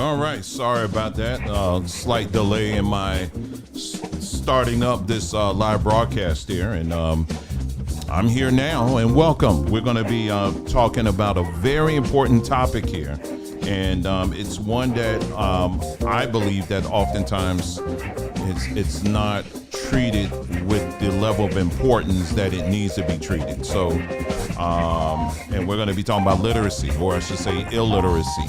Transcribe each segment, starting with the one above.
All right, sorry about that. Slight delay in my starting up this live broadcast here, and I'm here now. And welcome. We're going to be talking about a very important topic here, and it's one that I believe that oftentimes it's not treated with the level of importance that it needs to be treated. So, and we're going to be talking about literacy, or I should say illiteracy.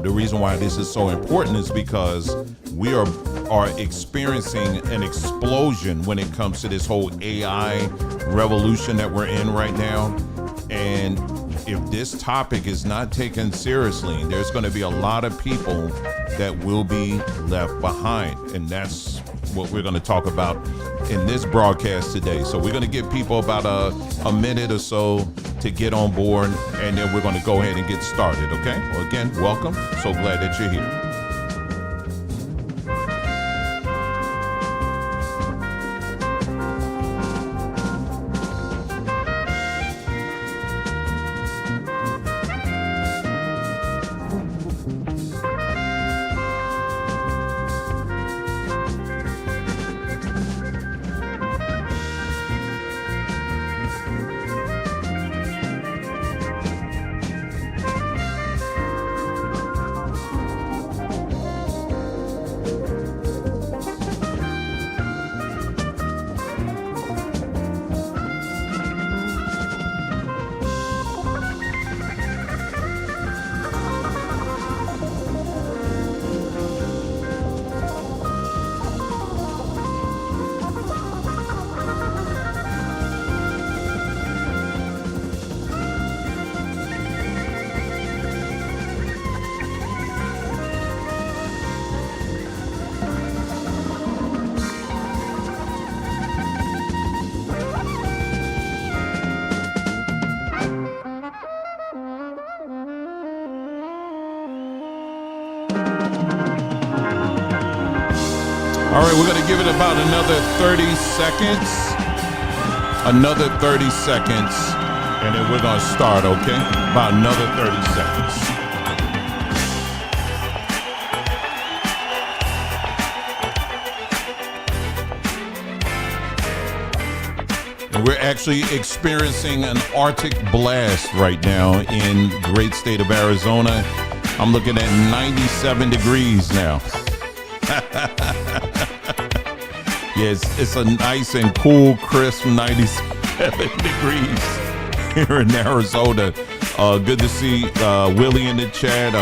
The reason why this is so important is because we are experiencing an explosion when it comes to this whole AI revolution that we're in right now. And if this topic is not taken seriously, there's going to be a lot of people that will be left behind. And that's what we're going to talk about in this broadcast today. So we're going to give people about a minute or so to get on board, and then we're going to go ahead and get started, okay? Well, again, welcome. So glad that you're here. All right, we're going to give it about another 30 seconds. Another 30 seconds, and then we're going to start, okay? About another 30 seconds. And we're actually experiencing an Arctic blast right now in the great state of Arizona. I'm looking at 97 degrees now. Yes, it's a nice and cool, crisp 97 degrees here in Arizona. Good to see Willie in the chat,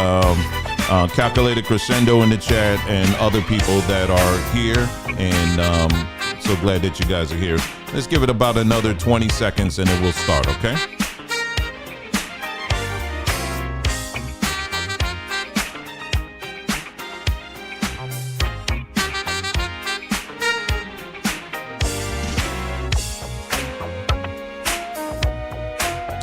Calculated Crescendo in the chat, and other people that are here. And so glad that you guys are here. Let's give it about another 20 seconds and then we'll start, okay?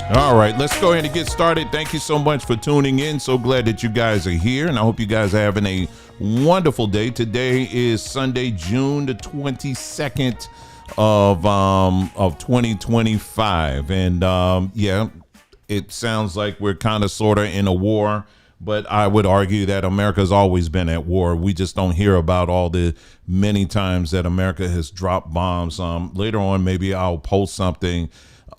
All right, let's go ahead and get started. Thank you so much for tuning in. So glad that you guys are here, and I hope you guys are having a wonderful day. Today is Sunday, June the 22nd of 2025, and yeah, it sounds like we're kind of sort of in a war, but I would argue that America's always been at war. We just don't hear about all the many times that America has dropped bombs. Later on, maybe I'll post something.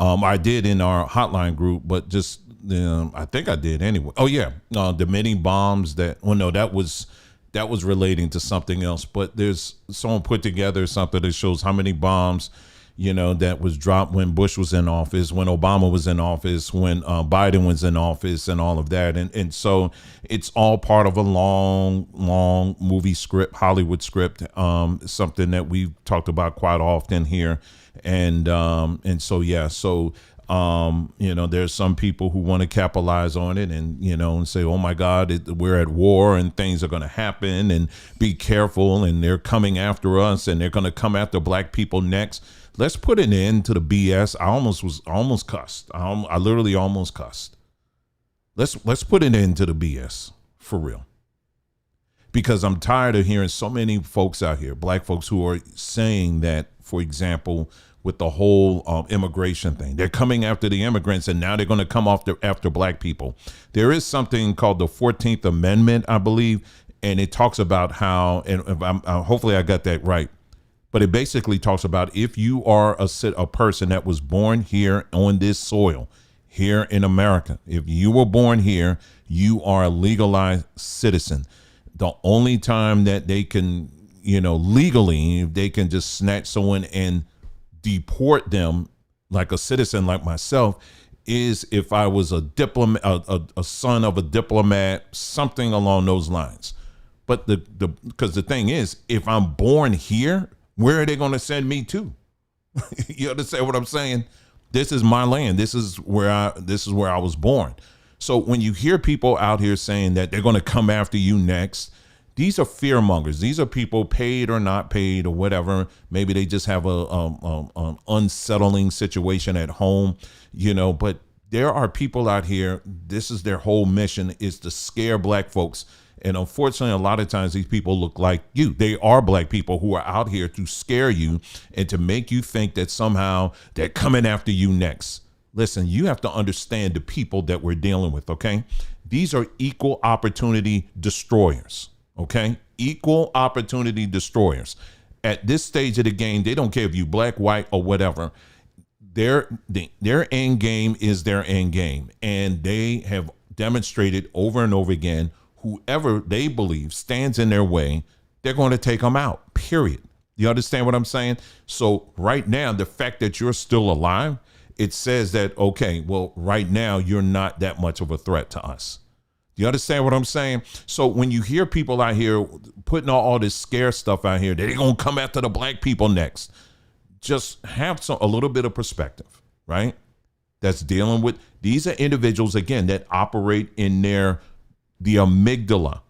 I did in our hotline group, but just I think I did anyway. Oh yeah, the many bombs that. Well, no, that was relating to something else. But there's someone put together something that shows how many bombs, that was dropped when Bush was in office, when Obama was in office, when Biden was in office, and all of that. And so it's all part of a long movie script, Hollywood script, something that we've talked about quite often here. And so, yeah, so, there's some people who want to capitalize on it and say, oh, my God, we're at war and things are going to happen and be careful. And they're coming after us and they're going to come after black people next. Let's put an end to the BS. I almost cussed. I literally almost cussed. Let's put an end to the BS for real. Because I'm tired of hearing so many folks out here, black folks, who are saying that, for example, with the whole immigration thing. They're coming after the immigrants, and now they're going to come after black people. There is something called the 14th Amendment, I believe, and it talks about how, and hopefully I got that right, but it basically talks about if you are a person that was born here on this soil, here in America, if you were born here, you are a legalized citizen. The only time that they can, legally, they can just snatch someone and deport them like a citizen like myself is if I was a diplomat, a son of a diplomat, something along those lines. But because the thing is, if I'm born here, where are they going to send me to? You understand what I'm saying? This is my land. This is where I was born. So when you hear people out here saying that they're going to come after you next, these are fear mongers. These are people paid or not paid or whatever. Maybe they just have an unsettling situation at home, but there are people out here. This is their whole mission, is to scare black folks. And unfortunately, a lot of times these people look like you. They are black people who are out here to scare you and to make you think that somehow they're coming after you next. Listen, you have to understand the people that we're dealing with, okay? These are equal opportunity destroyers, okay? Equal opportunity destroyers. At this stage of the game, they don't care if you black, white, or whatever. Their end game is their end game. And they have demonstrated over and over again, whoever they believe stands in their way, they're going to take them out, period. You understand what I'm saying? So right now, the fact that you're still alive, it says that, okay, well, right now, you're not that much of a threat to us. You understand what I'm saying? So when you hear people out here putting all this scare stuff out here, they're going to come after the black people next. Just have a little bit of perspective, right? That's dealing with, these are individuals, again, that operate in the amygdala.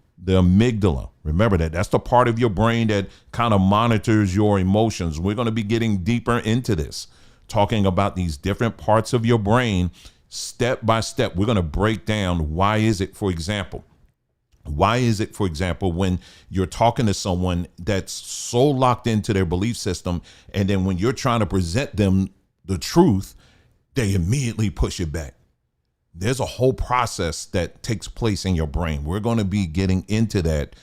Remember that's the part of your brain that kind of monitors your emotions. We're going to be getting deeper into this, talking about these different parts of your brain step by step. We're going to break down why is it, for example, when you're talking to someone that's so locked into their belief system, and then when you're trying to present them the truth, they immediately push it back. There's a whole process that takes place in your brain. We're going to be getting into that.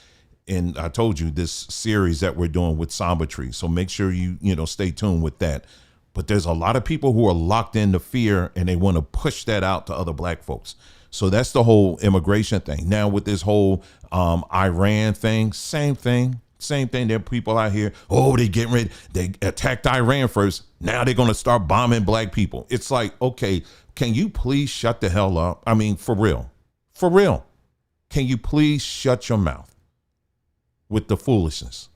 And I told you this series that we're doing with Samba Tree. So make sure you stay tuned with that. But there's a lot of people who are locked into fear and they want to push that out to other black folks. So that's the whole immigration thing. Now with this whole Iran thing, same thing. There are people out here, they attacked Iran first. Now they're going to start bombing black people. It's like, okay, can you please shut the hell up? I mean, for real. Can you please shut your mouth with the foolishness?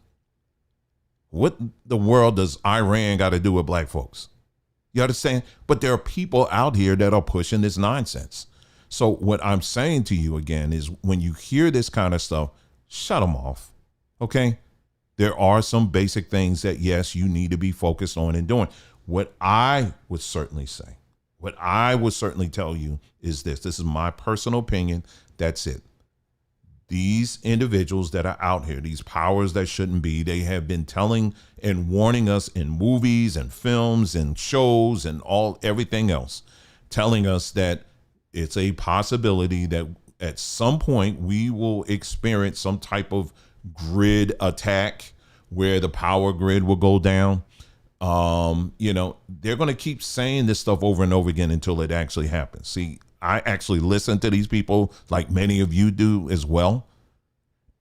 What the world does Iran got to do with black folks? You understand? But there are people out here that are pushing this nonsense. So what I'm saying to you again is when you hear this kind of stuff, shut them off. Okay? There are some basic things that, yes, you need to be focused on and doing. What I would certainly tell you is this. This is my personal opinion. That's it. These individuals that are out here, these powers that shouldn't be, they have been telling and warning us in movies and films and shows and everything else, telling us that it's a possibility that at some point we will experience some type of grid attack where the power grid will go down. They're going to keep saying this stuff over and over again until it actually happens. See, I actually listen to these people like many of you do as well.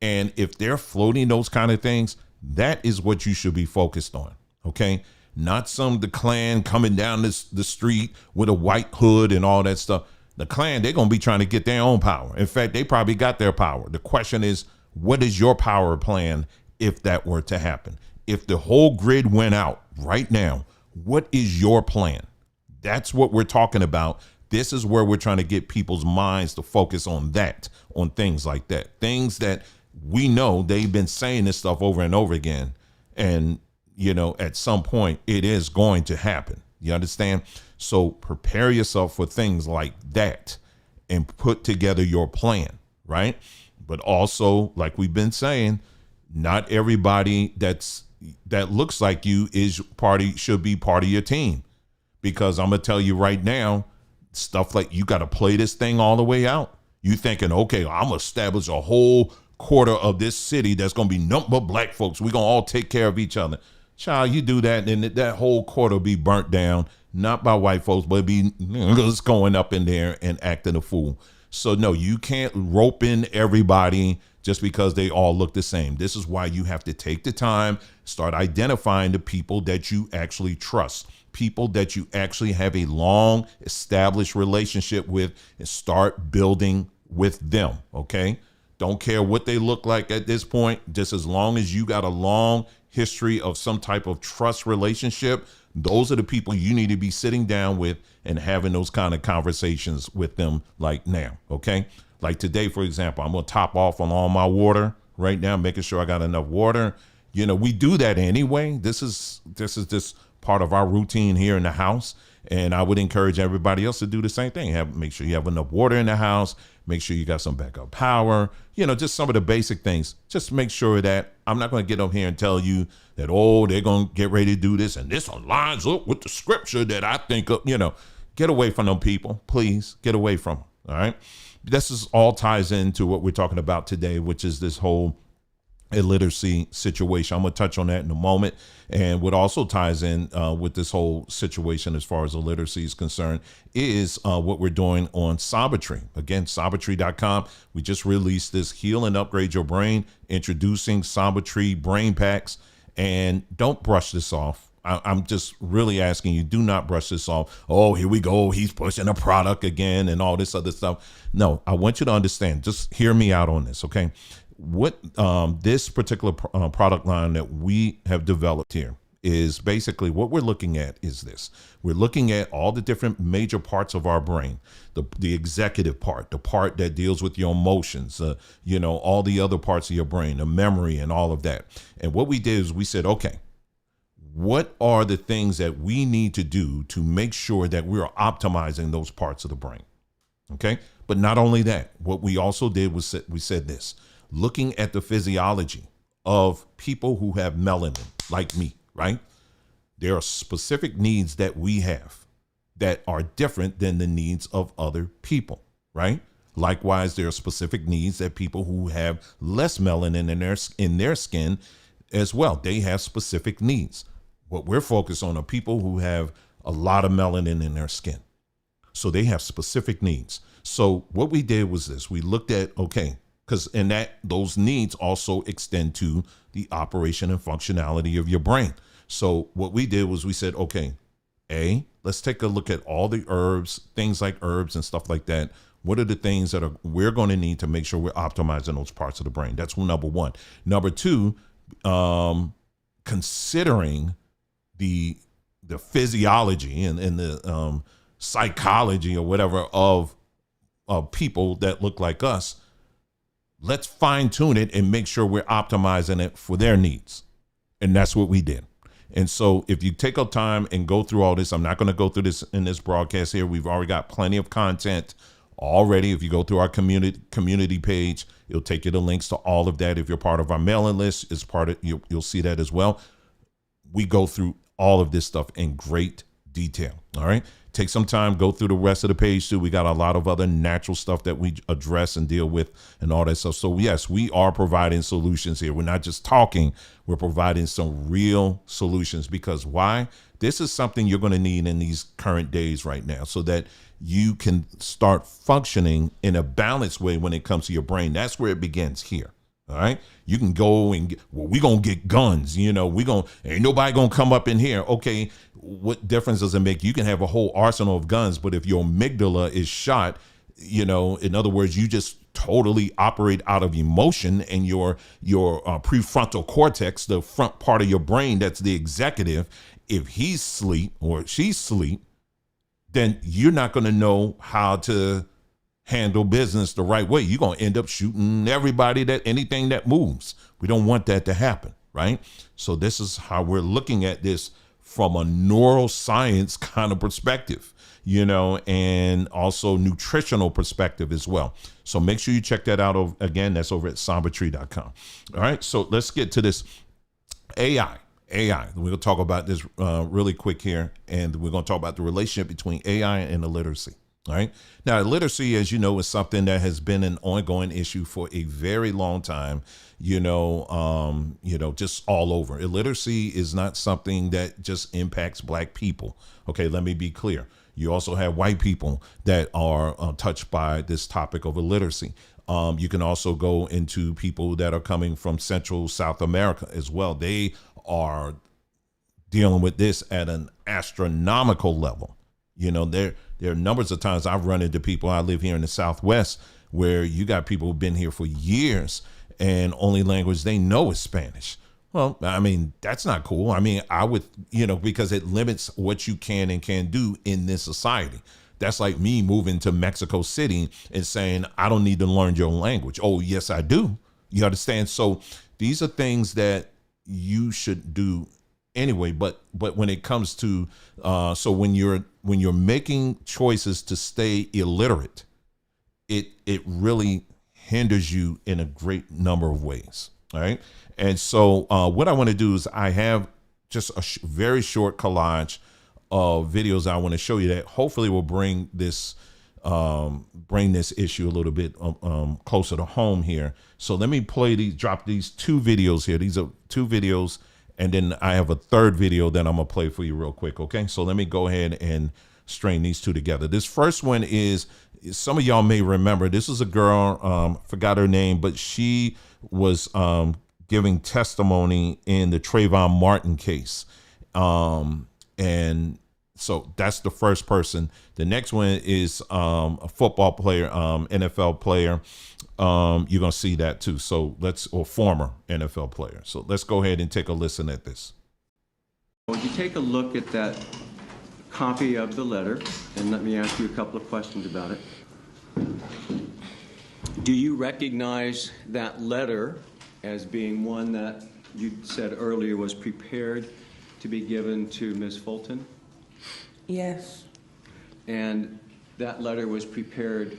And if they're floating those kind of things, that is what you should be focused on. Okay. Not the Klan coming down the street with a white hood and all that stuff. The Klan, they're going to be trying to get their own power. In fact, they probably got their power. The question is, what is your power plan if that were to happen? If the whole grid went out right now, what is your plan? That's what we're talking about. This is where we're trying to get people's minds to focus on things like that. Things that we know they've been saying this stuff over and over again. And, at some point it is going to happen. You understand? So prepare yourself for things like that and put together your plan, right? But also, like we've been saying, not everybody that's that looks like you should be part of your team. Because I'm going to tell you right now, stuff like you got to play this thing all the way out. You thinking, okay, I'm going to establish a whole quarter of this city that's going to be nothing but black folks. We're going to all take care of each other. Child, you do that, and that whole quarter will be burnt down, not by white folks, but be just going up in there and acting a fool. So no, you can't rope in everybody just because they all look the same. This is why you have to take the time, start identifying the people that you actually trust, people that you actually have a long established relationship with, and start building with them. Okay. Don't care what they look like at this point. Just as long as you got a long history of some type of trust relationship, those are the people you need to be sitting down with and having those kind of conversations with them like now. Okay. Like today, for example, I'm going to top off on all my water right now, making sure I got enough water. You know, we do that anyway. This is just part of our routine here in the house. And I would encourage everybody else to do the same thing. Make sure you have enough water in the house. Make sure you got some backup power, you know, just some of the basic things. Just make sure that I'm not going to get up here and tell you that, oh, they're going to get ready to do this, and this aligns up with the scripture that I think of. You know, get away from them people. Please get away from them. All right. This is all ties into what we're talking about today, which is this whole illiteracy situation. I'm going to touch on that in a moment. And what also ties in with this whole situation as far as illiteracy is concerned is what we're doing on Samba Tree. Again, sambatree.com. We just released this Heal and Upgrade Your Brain, introducing Samba Tree brain packs. And don't brush this off. I'm just really asking you, do not brush this off. Oh, here we go. He's pushing a product again and all this other stuff. No, I want you to understand. Just hear me out on this, okay? What this particular product line that we have developed here is basically what we're looking at is this. We're looking at all the different major parts of our brain, the executive part, the part that deals with your emotions, you know, all the other parts of your brain, the memory and all of that. And what we did is we said, okay, what are the things that we need to do to make sure that we're optimizing those parts of the brain? Okay. But not only that, what we also did was we said this, looking at the physiology of people who have melanin like me, right? There are specific needs that we have that are different than the needs of other people, right? Likewise, there are specific needs that people who have less melanin in their skin as well. They have specific needs. What we're focused on are people who have a lot of melanin in their skin. So they have specific needs. So what we did was this, we looked at, okay, because those needs also extend to the operation and functionality of your brain. So what we did was we said, okay, let's take a look at all the herbs, things like herbs and stuff like that. What are the things that we're going to need to make sure we're optimizing those parts of the brain? That's number one. Number two, considering the physiology and the psychology or whatever of people that look like us, let's fine tune it and make sure we're optimizing it for their needs. And that's what we did. And so if you take up time and go through all this, I'm not going to go through this in this broadcast here. We've already got plenty of content already. If you go through our community page, it'll take you to links to all of that. If you're part of our mailing list, you'll see that as well. We go through all of this stuff in great detail. All right. Take some time, go through the rest of the page too. We got a lot of other natural stuff that we address and deal with and all that stuff. So yes, we are providing solutions here. We're not just talking, we're providing some real solutions, because why? This is something you're going to need in these current days right now so that you can start functioning in a balanced way when it comes to your brain. That's where it begins here. All right. You can go and we're going to get guns, you know, ain't nobody going to come up in here. Okay. What difference does it make? You can have a whole arsenal of guns, but if your amygdala is shot, you know, in other words, you just totally operate out of emotion, and your prefrontal cortex, the front part of your brain, that's the executive. If he's asleep or she's asleep, then you're not going to know how to handle business the right way. You're going to end up shooting anything that moves. We don't want that to happen, right? So this is how we're looking at this from a neuroscience kind of perspective, you know, and also nutritional perspective as well. So make sure you check that out. Again, that's over at sambatree.com. All right. So let's get to this AI. AI. We're going to talk about this really quick here, and we're going to talk about the relationship between AI and illiteracy. All right. Now, illiteracy, as you know, is something that has been an ongoing issue for a very long time. Just all over. Illiteracy is not something that just impacts Black people. Okay, let me be clear. You also have white people that are touched by this topic of illiteracy. You can also go into people that are coming from Central South America as well. They are dealing with this at an astronomical level. There are numbers of times I've run into people. I live here in the Southwest, where you got people who've been here for years and only language they know is Spanish. Well, I mean, that's not cool. I mean, I would, because it limits what you can and can't do in this society. That's like me moving to Mexico City and saying, I don't need to learn your language. Oh, yes, I do. You understand? So these are things that you should do anyway. But when it comes to, so when you're making choices to stay illiterate, it really hinders you in a great number of ways. All right. And so what I want to do is I have just a very short collage of videos I want to show you that hopefully will bring this issue a little bit closer to home here. So let me drop these two videos here. These are two videos, and then I have a third video that I'm gonna play for you real quick. Okay, so let me go ahead and string these two together. This first one is, some of y'all may remember, this is a girl, forgot her name, but she was giving testimony in the Trayvon Martin case. And so that's the first person. The next one is a football player, NFL player. You're going to see that too. So or former NFL player. So let's go ahead and take a listen at this. Would you take a look at that copy of the letter, and let me ask you a couple of questions about it. Do you recognize that letter as being one that you said earlier was prepared to be given to Ms. Fulton? Yes. And that letter was prepared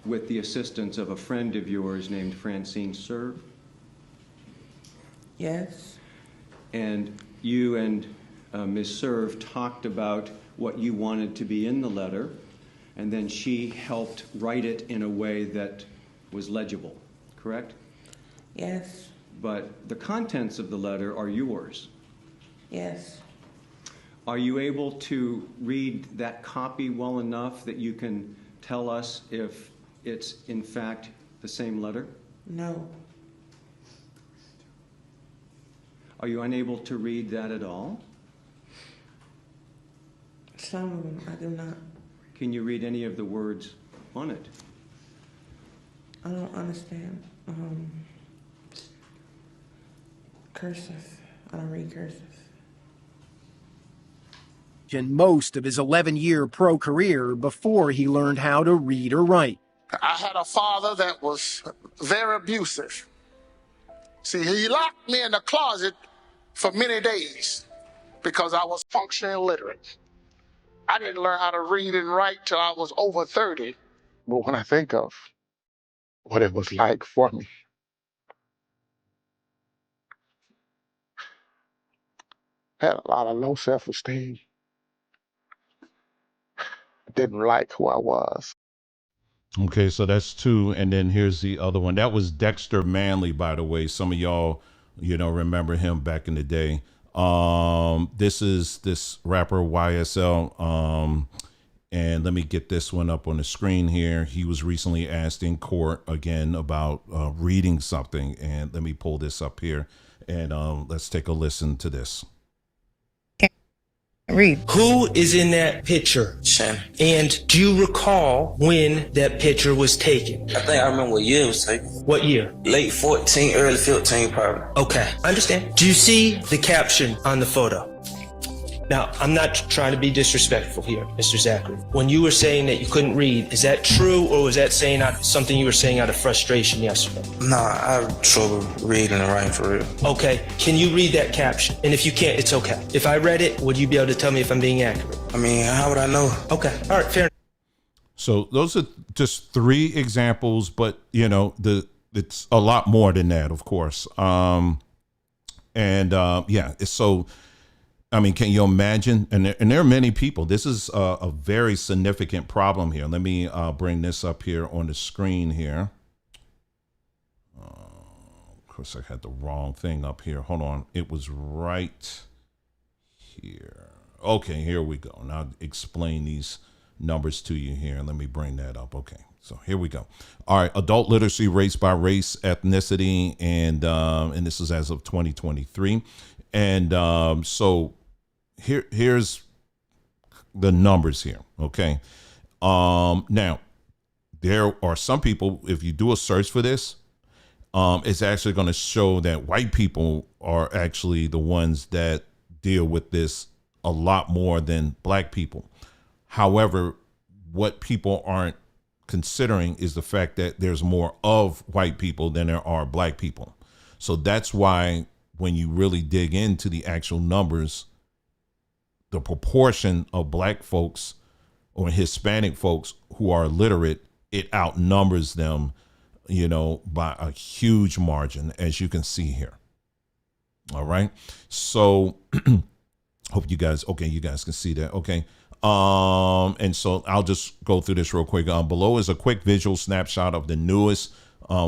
with the assistance of a friend of yours named Francine Serve? Yes. And you and Ms. Serve talked about what you wanted to be in the letter, and then she helped write it in a way that was legible, correct? Yes. But the contents of the letter are yours. Yes. Are you able to read that copy well enough that you can tell us if it's in fact the same letter? No. Are you unable to read that at all? Some of them I do not. Can you read any of the words on it? I don't understand. Cursive. I don't read cursive. In most of his 11-year pro career before he learned how to read or write. I had a father that was very abusive. See, he locked me in the closet for many days because I was functionally illiterate. I didn't learn how to read and write till I was over 30. But when I think of what it was like for me, I had a lot of low self-esteem. I didn't like who I was. Okay, so that's two, and then here's the other one. That was Dexter Manley, by the way. Some of y'all, remember him back in the day. This is this rapper YSL, and let me get this one up on the screen here. He was recently asked in court again about reading something, and let me pull this up here, and let's take a listen to this. Read. Who is in that picture? Shannon. And do you recall when that picture was taken? I think I remember what year it was taken. What year? Late 14, early 15 probably. Okay, I understand. Do you see the caption on the photo? Now, I'm not trying to be disrespectful here, Mr. Zachary. When you were saying that you couldn't read, is that true, or was that something you were saying out of frustration yesterday? Nah, I have trouble reading and writing for real. Okay, can you read that caption? And if you can't, it's okay. If I read it, would you be able to tell me if I'm being accurate? I mean, how would I know? Okay, all right, fair enough. So those are just three examples, but it's a lot more than that, of course. And yeah, so I mean, can you imagine? And there are many people. This is a very significant problem here. Let me bring this up here on the screen here. Of course, I had the wrong thing up here. Hold on. It was right here. Okay, here we go. Now I'll explain these numbers to you here. Let me bring that up. Okay, so here we go. All right, adult literacy race by race, ethnicity, and this is as of 2023. And so here's the numbers here. Okay, now there are some people. If you do a search for this, it's actually going to show that white people are actually the ones that deal with this a lot more than black people. However, what people aren't considering is the fact that there's more of white people than there are black people. So that's why when you really dig into the actual numbers, the proportion of black folks or Hispanic folks who are literate, it outnumbers them, you know, by a huge margin, as you can see here. All right. So hope you guys, okay, you guys can see that. Okay. And so I'll just go through this real quick. Below is a quick visual snapshot of the newest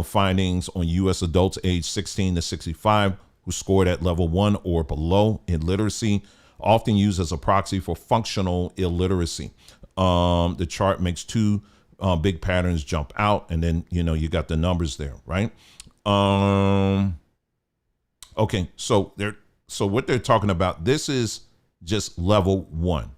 findings on U.S. adults aged 16 to 65 who scored at level 1 or below in literacy, often used as a proxy for functional illiteracy. The chart makes two big patterns jump out, and then, you know, you got the numbers there, right? Okay, so what they're talking about, this is just level 1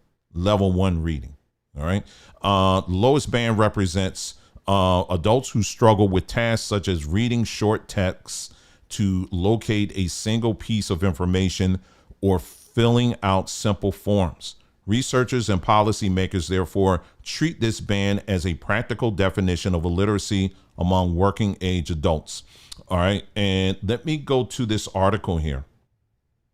reading. All right. Lowest band represents adults who struggle with tasks such as reading short texts to locate a single piece of information or filling out simple forms. Researchers and policymakers therefore treat this band as a practical definition of illiteracy among working age adults. All right. And let me go to this article here.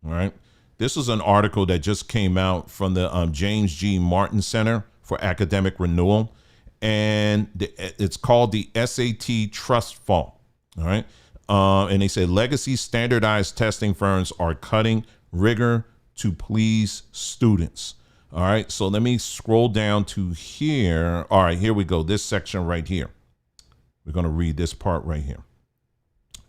All right. This is an article that just came out from the James G. Martin Center for Academic Renewal, and it's called the SAT Trust Fall. All right. And they said legacy standardized testing firms are cutting rigor to please students. All right. So let me scroll down to here. All right. Here we go. This section right here. We're going to read this part right here.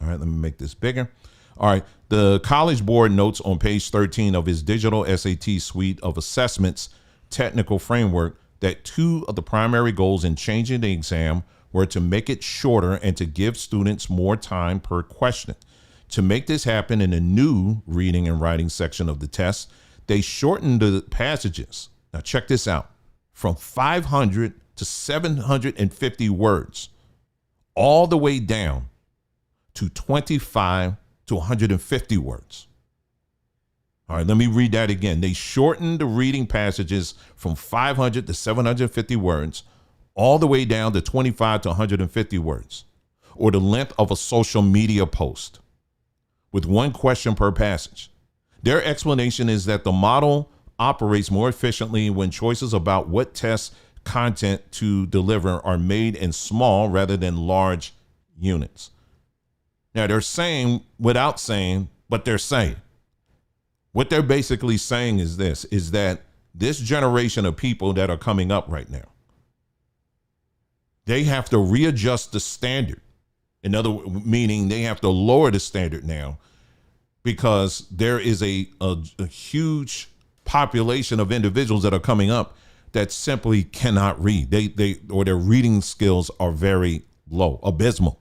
All right. Let me make this bigger. All right. The College Board notes on page 13 of its digital SAT suite of assessments technical framework that two of the primary goals in changing the exam were to make it shorter and to give students more time per question. To make this happen in a new reading and writing section of the test, they shortened the passages. Now check this out, from 500 to 750 words, all the way down to 25 to 150 words. All right, let me read that again. They shortened the reading passages from 500 to 750 words, all the way down to 25 to 150 words, or the length of a social media post, with one question per passage. Their explanation is that the model operates more efficiently when choices about what test content to deliver are made in small rather than large units. Now, they're saying without saying, but they're saying. What they're basically saying is this, is that this generation of people that are coming up right now, they have to readjust the standard. In other words, meaning they have to lower the standard now, because there is a huge population of individuals that are coming up that simply cannot read. Or their reading skills are very low, abysmal.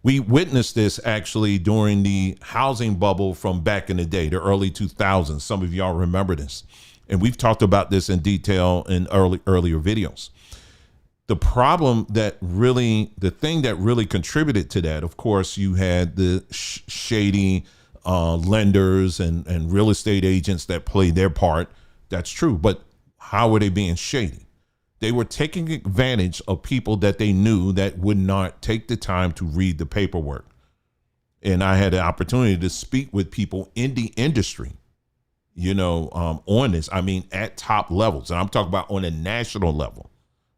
We witnessed this actually during the housing bubble from back in the day, the early 2000s. Some of y'all remember this. And we've talked about this in detail in earlier videos. The problem that really, the thing that really contributed to that, of course, you had the shady lenders and real estate agents that played their part. That's true. But how were they being shady? They were taking advantage of people that they knew that would not take the time to read the paperwork. And I had the opportunity to speak with people in the industry, you know, on this. I mean, at top levels. And I'm talking about on a national level.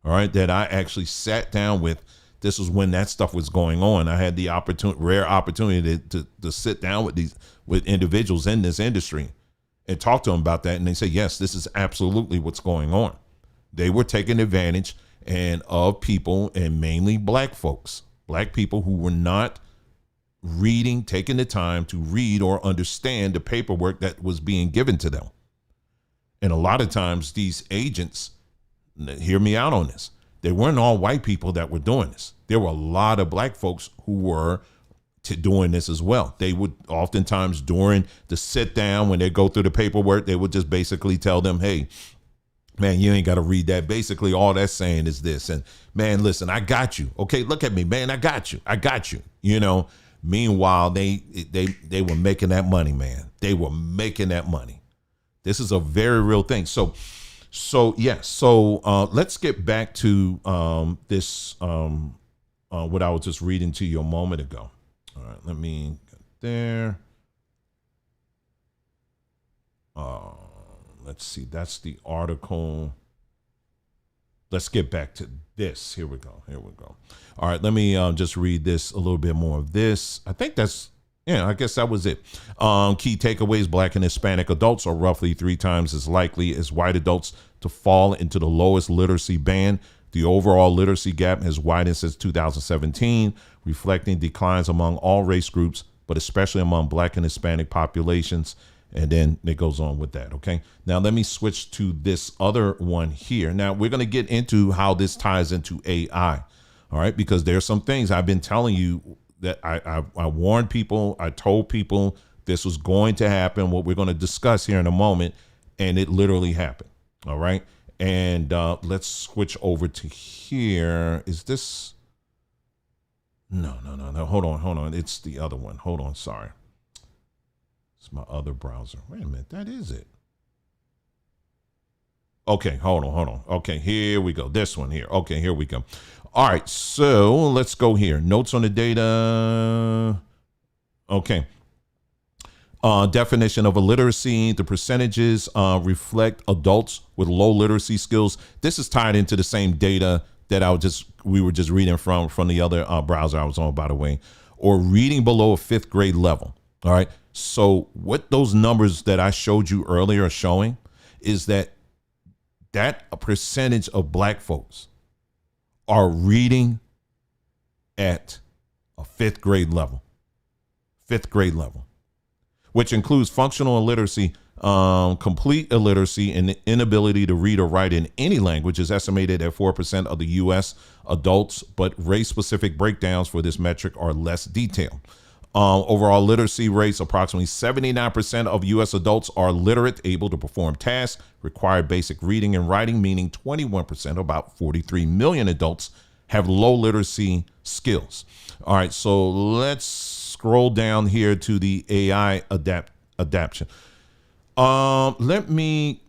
All right. That I actually sat down with this was when that stuff was going on. I had the rare opportunity to sit down with individuals in this industry and talk to them about that. And they say, yes, this is absolutely what's going on. They were taking advantage of people, and mainly black people who were not reading, taking the time to read or understand the paperwork that was being given to them. And a lot of times these agents, hear me out on this, they weren't all white people that were doing this. There were a lot of black folks who were doing this as well. They would oftentimes, during the sit down, when they go through the paperwork, they would just basically tell them, hey, man, you ain't got to read that. Basically, all that's saying is this. And man, listen, I got you. Okay, look at me, man. I got you. You know, meanwhile, they were making that money, man. They were making that money. This is a very real thing. So let's get back to this, what I was just reading to you a moment ago. All right, let me get there. Let's see. That's the article. Let's get back to this. Here we go. All right, let me just read this, a little bit more of this. I think that's, I guess that was it. Key takeaways: Black and Hispanic adults are roughly 3 times as likely as white adults to fall into the lowest literacy band. The overall literacy gap has widened since 2017, reflecting declines among all race groups, but especially among Black and Hispanic populations. And then it goes on with that. Okay. Now let me switch to this other one here. Now we're going to get into how this ties into AI. All right. Because there's some things I've been telling you that I warned people. I told people this was going to happen, what we're going to discuss here in a moment. And it literally happened. All right. And let's switch over to here. Is this? No. Hold on. It's the other one. Hold on. Sorry. It's my other browser. Wait a minute. That is it. Okay. Hold on. Okay. Here we go. This one here. Okay. Here we go. All right. So let's go here. Notes on the data. Okay. Definition of illiteracy. The percentages reflect adults with low literacy skills. This is tied into the same data that we were just reading from the other browser I was on, by the way, or reading below a 5th grade level. All right. So what those numbers that I showed you earlier are showing is that a percentage of black folks are reading at a 5th grade level. 5th grade level. Which includes functional illiteracy. Complete illiteracy and the inability to read or write in any language is estimated at 4% of the U.S. adults, but race-specific breakdowns for this metric are less detailed. Overall literacy rates, approximately 79% of U.S. adults are literate, able to perform tasks, require basic reading and writing, meaning 21%, about 43 million adults, have low literacy skills. All right, so let's scroll down here to the AI adaptation. Let me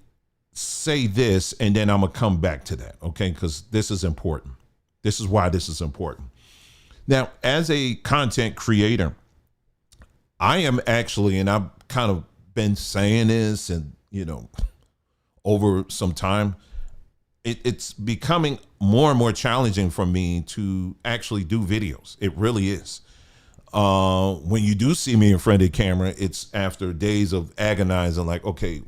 say this, and then I'm going to come back to that, okay? Because this is important. This is why this is important. Now, as a content creator, I am actually, and I've kind of been saying this and, over some time, it's becoming more and more challenging for me to actually do videos. It really is. When you do see me in front of the camera, it's after days of agonizing, like, okay,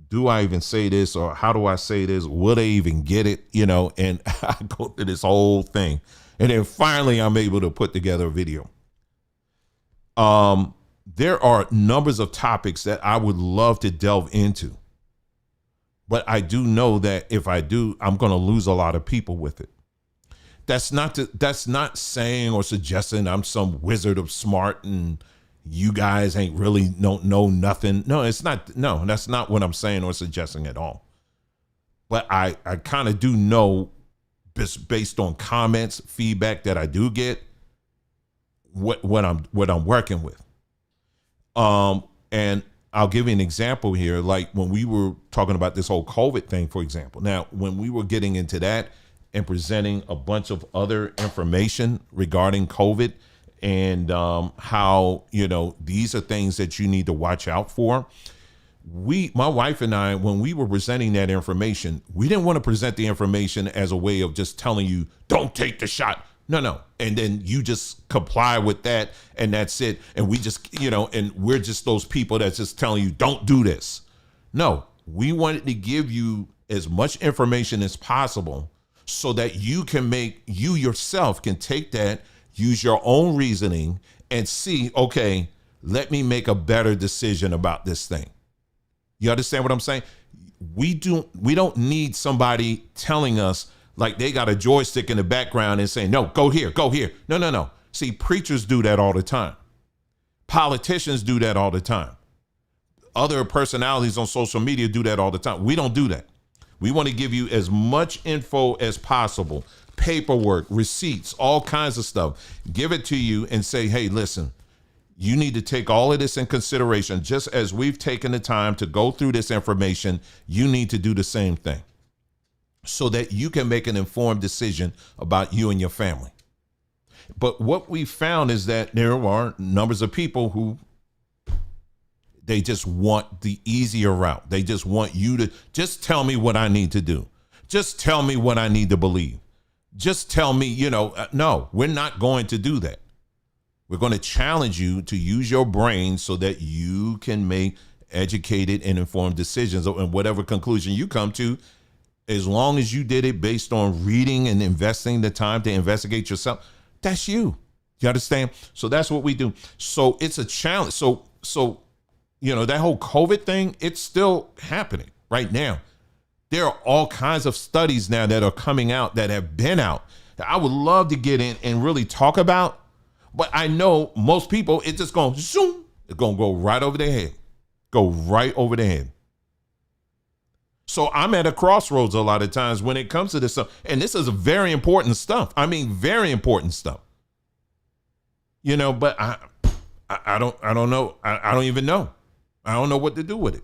do I even say this, or how do I say this? Will they even get it? And I go through this whole thing. And then finally I'm able to put together a video. There are numbers of topics that I would love to delve into, but I do know that if I do, I'm going to lose a lot of people with it. That's not saying or suggesting I'm some wizard of smart and you guys don't know nothing. No, it's not. No, that's not what I'm saying or suggesting at all. But I kind of do know, based on comments, feedback that I do get, what I'm working with. And I'll give you an example here. Like when we were talking about this whole COVID thing, for example. Now, when we were getting into that and presenting a bunch of other information regarding COVID and how, these are things that you need to watch out for. My wife and I, when we were presenting that information, we didn't want to present the information as a way of just telling you, don't take the shot. No. And then you just comply with that and that's it. And we just, and we're just those people that's just telling you, don't do this. No, we wanted to give you as much information as possible so that you yourself can take that, use your own reasoning and see, okay, let me make a better decision about this thing. You understand what I'm saying? We don't need somebody telling us like they got a joystick in the background and saying, no, go here, go here. No. See, preachers do that all the time. Politicians do that all the time. Other personalities on social media do that all the time. We don't do that. We want to give you as much info as possible, paperwork, receipts, all kinds of stuff. Give it to you and say, hey, listen, you need to take all of this in consideration. Just as we've taken the time to go through this information, you need to do the same thing so that you can make an informed decision about you and your family. But what we found is that there are numbers of people who they just want the easier route. They just want you to just tell me what I need to do. Just tell me what I need to believe. Just tell me, no, we're not going to do that. We're going to challenge you to use your brain so that you can make educated and informed decisions. And whatever conclusion you come to, as long as you did it based on reading and investing the time to investigate yourself, that's you. You understand? So that's what we do. So it's a challenge. So that whole COVID thing, it's still happening right now. There are all kinds of studies now that are coming out that have been out that I would love to get in and really talk about. But I know most people, it's just going zoom. It's going to go right over their head. Go right over their head. So I'm at a crossroads a lot of times when it comes to this stuff. And this is very important stuff. I mean, very important stuff. But I don't know. I don't even know. I don't know what to do with it.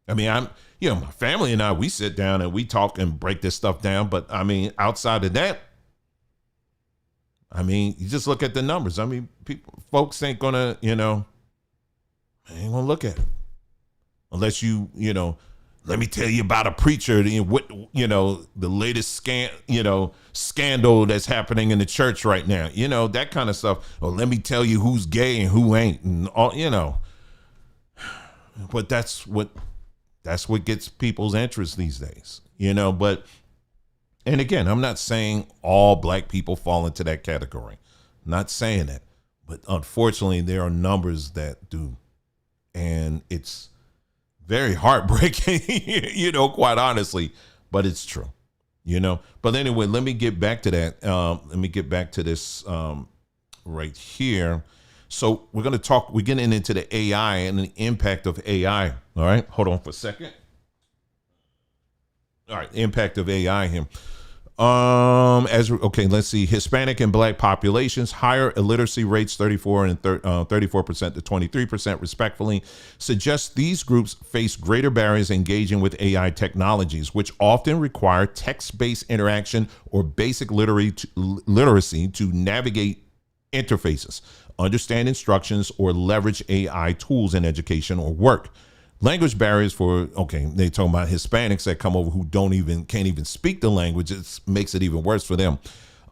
I mean, my family and I, we sit down and we talk and break this stuff down. But I mean, outside of that, I mean, you just look at the numbers. I mean, folks ain't gonna, ain't gonna look at it unless let me tell you about a preacher, what, the latest scandal that's happening in the church right now, that kind of stuff. Or let me tell you who's gay and who ain't, and all, but that's what gets people's interest these days, but. And again, I'm not saying all black people fall into that category. I'm not saying that. But unfortunately, there are numbers that do. And it's very heartbreaking, quite honestly. But it's true, But anyway, let me get back to that. Let me get back to this right here. So we're getting into the AI and the impact of AI. All right. Hold on for a second. All right, impact of AI here. Let's see. Hispanic and black populations, higher illiteracy rates, 34% to 23% respectively, suggest these groups face greater barriers engaging with AI technologies, which often require text-based interaction or basic literacy to navigate interfaces, understand instructions, or leverage AI tools in education or work. Language barriers they talk about Hispanics that come over who can't even speak the language. It makes it even worse for them.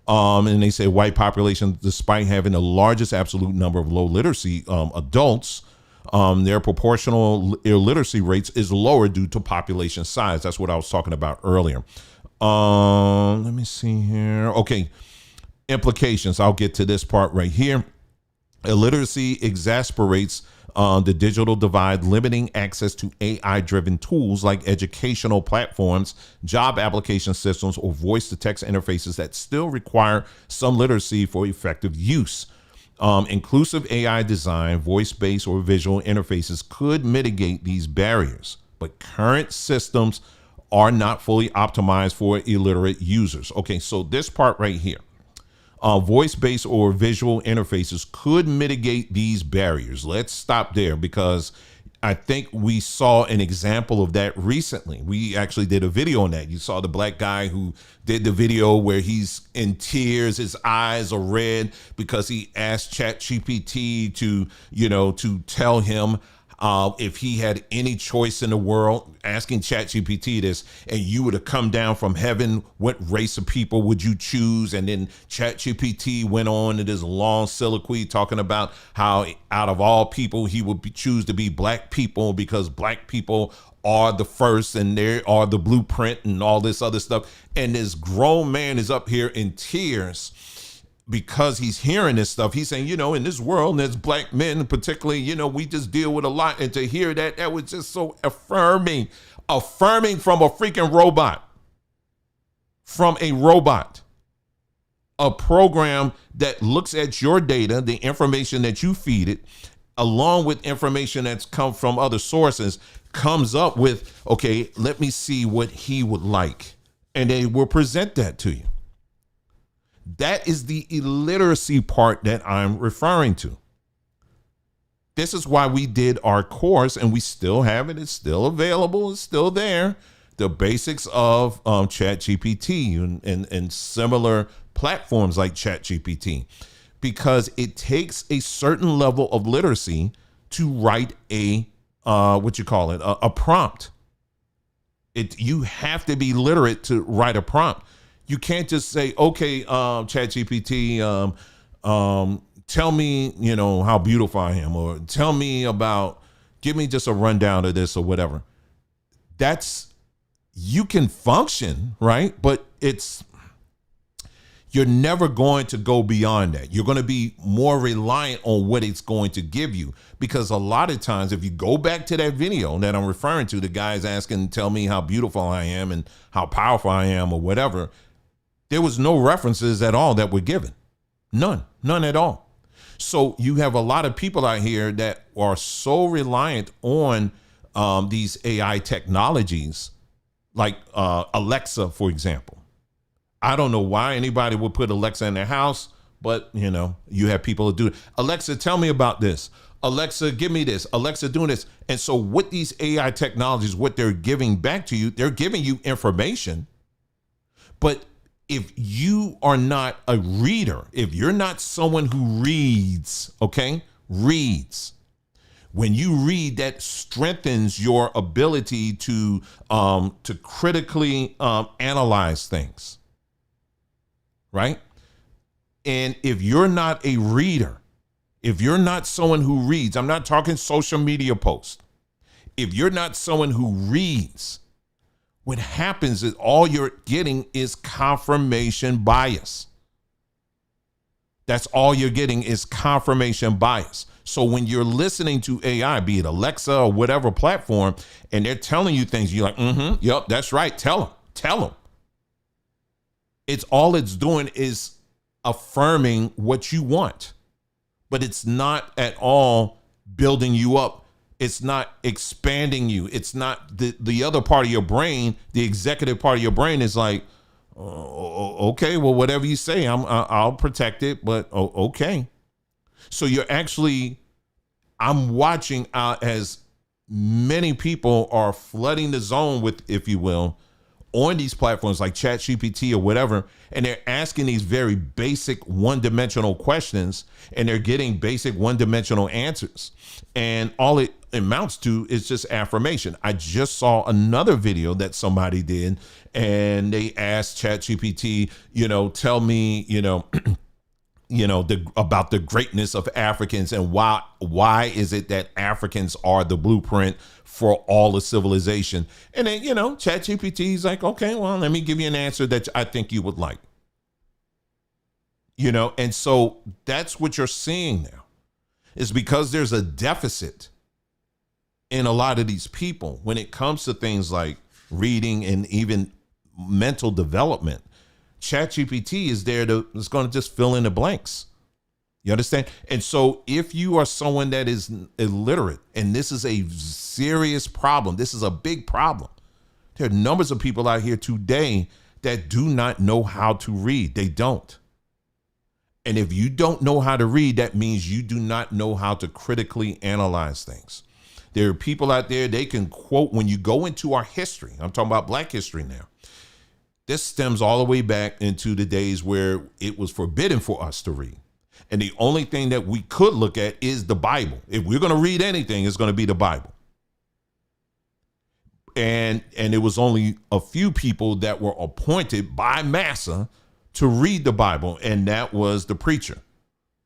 And they say white population, despite having the largest absolute number of low literacy adults, their proportional illiteracy rates is lower due to population size. That's what I was talking about earlier. Let me see here. Okay. Implications. I'll get to this part right here. Illiteracy exacerbates the digital divide, limiting access to AI-driven tools like educational platforms, job application systems, or voice-to-text interfaces that still require some literacy for effective use. Inclusive AI design, voice-based or visual interfaces could mitigate these barriers, but current systems are not fully optimized for illiterate users. Okay, so this part right here. Voice-based or visual interfaces could mitigate these barriers. Let's stop there because I think we saw an example of that recently. We actually did a video on that. You saw the black guy who did the video where he's in tears, his eyes are red because he asked ChatGPT to tell him if he had any choice in the world, asking ChatGPT this, and you were to come down from heaven, what race of people would you choose? And then ChatGPT went on in this long soliloquy talking about how out of all people, he would choose to be black people because black people are the first and they are the blueprint and all this other stuff. And this grown man is up here in tears because he's hearing this stuff. He's saying, in this world, there's black men, particularly, we just deal with a lot. And to hear that was just so affirming from a freaking robot, a program that looks at your data, the information that you feed it, along with information that's come from other sources, comes up with, okay, let me see what he would like. And they will present that to you. That is the illiteracy part that I'm referring to. This is why we did our course, and we still have it. It's still available. It's still there. The basics of ChatGPT and similar platforms like ChatGPT, because it takes a certain level of literacy to write a prompt. You have to be literate to write a prompt. You can't just say, okay, ChatGPT, tell me, how beautiful I am, or give me just a rundown of this or whatever. You can function, right? But you're never going to go beyond that. You're going to be more reliant on what it's going to give you, because a lot of times, if you go back to that video that I'm referring to, the guy's asking, tell me how beautiful I am and how powerful I am or whatever, there was no references at all that were given. None at all. So you have a lot of people out here that are so reliant on these AI technologies, like Alexa, for example. I don't know why anybody would put Alexa in their house, but you have people who do it. Alexa, tell me about this. Alexa, give me this. Alexa, doing this. And so with these AI technologies, what they're giving back to you, they're giving you information. But if you are not a reader, if you're not someone who reads, when you read, that strengthens your ability to critically analyze things, right? And if you're not a reader, if you're not someone who reads, I'm not talking social media posts. If you're not someone who reads, what happens is all you're getting is confirmation bias. That's all you're getting is confirmation bias. So when you're listening to AI, be it Alexa or whatever platform, and they're telling you things, you're like, yep, that's right. Tell them. It's doing is affirming what you want, but it's not at all building you up. It's not expanding you. It's not the other part of your brain, the executive part of your brain is like, okay, well, whatever you say, I'll protect it, but okay. So I'm watching as many people are flooding the zone with, if you will, on these platforms like ChatGPT or whatever, and they're asking these very basic one-dimensional questions, and they're getting basic one-dimensional answers. And all it amounts to is just affirmation. I just saw another video that somebody did, and they asked ChatGPT, tell me, about the greatness of Africans and why is it that Africans are the blueprint for all of civilization. And then, ChatGPT is like, okay, well, let me give you an answer that I think you would like. And so that's what you're seeing now, is because there's a deficit in a lot of these people when it comes to things like reading and even mental development. ChatGPT is there it's going to just fill in the blanks. You understand? And so if you are someone that is illiterate, and this is a serious problem, this is a big problem. There are numbers of people out here today that do not know how to read. They don't. And if you don't know how to read, that means you do not know how to critically analyze things. There are people out there, they can quote, when you go into our history, I'm talking about Black history now. This stems all the way back into the days where it was forbidden for us to read. And the only thing that we could look at is the Bible. If we're going to read anything, it's going to be the Bible. And it was only a few people that were appointed by Massa to read the Bible, and that was the preacher,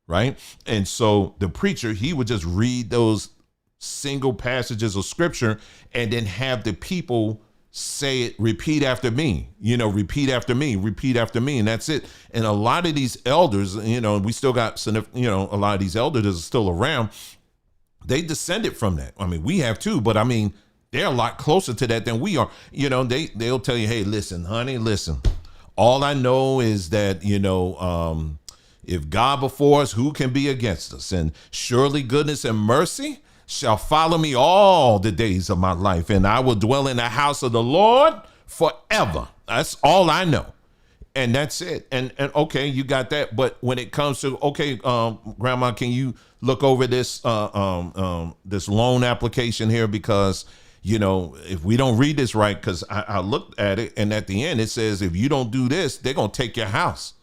right? And so the preacher, he would just read those single passages of scripture and then have the people say it, repeat after me, repeat after me, repeat after me. And that's it. And a lot of these elders, we still got, a lot of these elders are still around. They descended from that. I mean, we have too, but I mean, they're a lot closer to that than we are. They'll tell you, hey, listen, honey, listen. All I know is that, if God before us, who can be against us? And surely goodness and mercy shall follow me all the days of my life, and I will dwell in the house of the Lord forever. That's all I know. And that's it. And okay, you got that. But when it comes to, okay, Grandma, can you look over this this loan application here? Because if we don't read this right, because I looked at it, and at the end it says, if you don't do this, they're going to take your house.